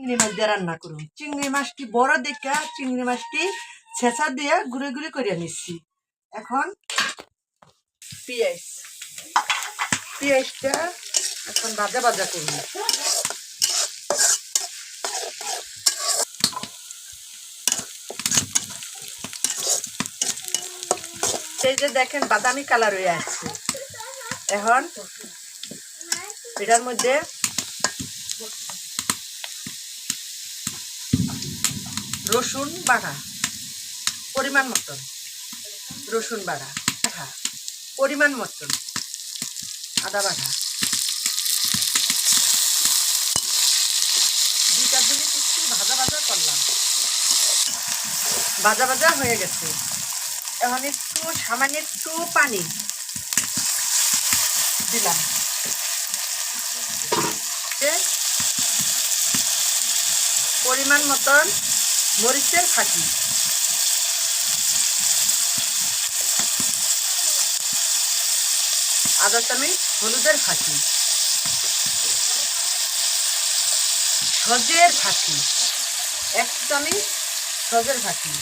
চিংড়ি মাছ দিয়ে রান্না করুন। চিংড়ি মাছটি বড় দেখে চিংড়ি মাছটি ছেঁচা দিয়ে গুঁড়ো গুঁড়ো করে নিচ্ছি। এখন পেঁয়াজটা এখন ভাজা ভাজা করুন। এই যে দেখেন বাদামি কালার হয়ে আসছে। এখন এটার মধ্যে রসুন বাটা পরিমাণ মতন, রসুন বাটা পরিমাণ মতন, আদা বাটা, দুইটা জিনিস একটু ভাজা ভাজা করলাম। ভাজা ভাজা হয়ে গেছে। এখন একটু সামান্য একটু পানি দিলাম। পরিমাণ মতন মরিচের ফাঁকি, আধা চামচ হলুদের ফাঁকি, সজের ফাঁকি, 1 চামচ সজের ফাঁকি,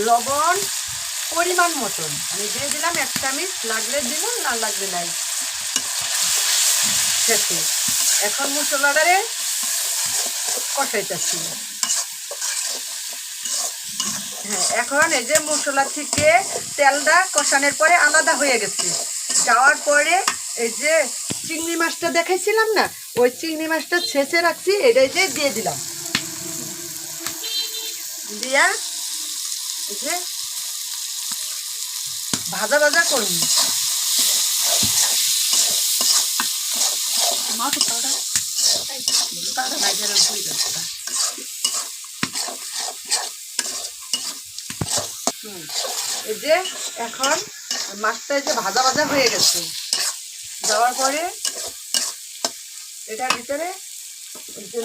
লবণ পরিমাণ মতন আমি দিয়ে দিলাম 1 চামচ, লাগলে দিব না লাগলে নাই। শেষে এখন মশলাটারে কষাইতেছি। হ্যাঁ, এখন এই যে মশলা থেকে তেলটা কষানোর পরে আলাদা হয়ে গেছে। যাওয়ার পরে এই যে চিংড়ি মাছটা দেখাইছিলাম না, ওই চিংড়ি মাছটা ছেঁচে রাখছি, এটাই যে দিয়ে দিলাম। দিয়া এই যে ভাজা ভাজা করুন। এই যে এখন মাছটা যে ভাজা ভাজা হয়ে গেছে। দেওয়ার পরে এটার ভিতরে যে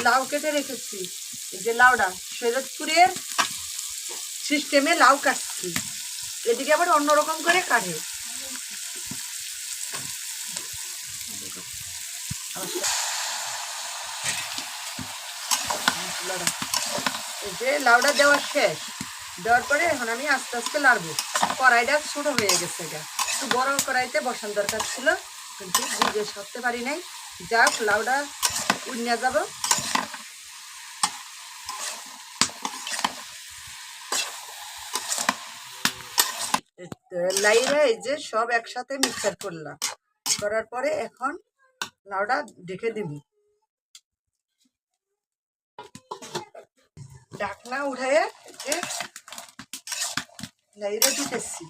লাউ কেটে রেখেছি, এই যে লাউটা শরীয়তপুরের সিস্টেমে লাউ কাটছি, এদিকে আবার অন্যরকম করে কাটে। এই যে লাউটা দেওয়া শেষ। দেওয়ার পরে এখন আমি আস্তে আস্তে লাড়বো। কড়াইটা ছোট হয়ে গেছে, এটা একটু বড় কড়াইতে বসান দরকার ছিল, কিন্তু বুঝে সারতে পারি নাই। যাক, লাউটা উড়িয়ে যাব। লাইরা এই যে সব একসাথে মিক্সার করলাম, করার পরে এখন লাউটা ঢেকে দিব। ঢাকনা উঠাইয়া যে লাইরা দিতেছি।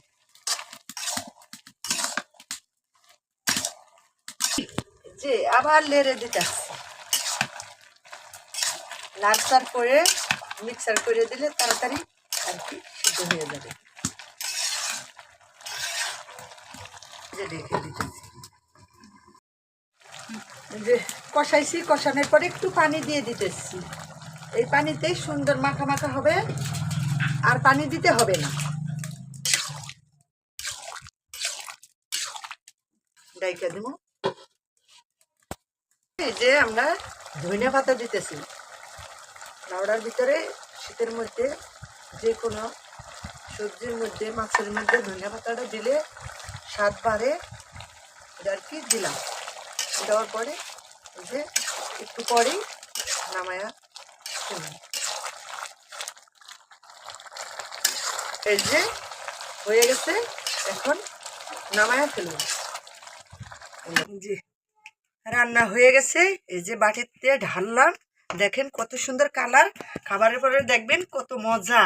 যে আবার লেড়ে দিতেছি। লাড়ার পরে মিক্সার করে দিলে তাড়াতাড়ি আর কি সিদ্ধ হয়ে যাবে। যে ঢেকে দিতেছি। যে কষাইছি, কষানোর পরে একটু পানি দিয়ে দিতেছি। এই পানিতেই সুন্দর মাখা মাখা হবে, আর পানি দিতে হবে না। ডাইকা দিব। এই যে আমরা ধনিয়া পাতা দিতেছি লাউড়ার ভিতরে। শীতের মধ্যে যে কোনো সবজির মধ্যে, মাছের মধ্যে ধনিয়া পাতাটা দিলে স্বাদ বাড়ে, এটা আর কি দিলাম। দেওয়ার পরে এই যে একটু পরেই নামায়া ফেলুন। এই যে হয়ে গেছে, এখন নামায়া ফেলুন। জি, রান্না হয়ে গেছে। এই যে বাটিতে ঢাললাম, দেখেন কত সুন্দর কালার। খাবারের পরে দেখবেন কত মজা।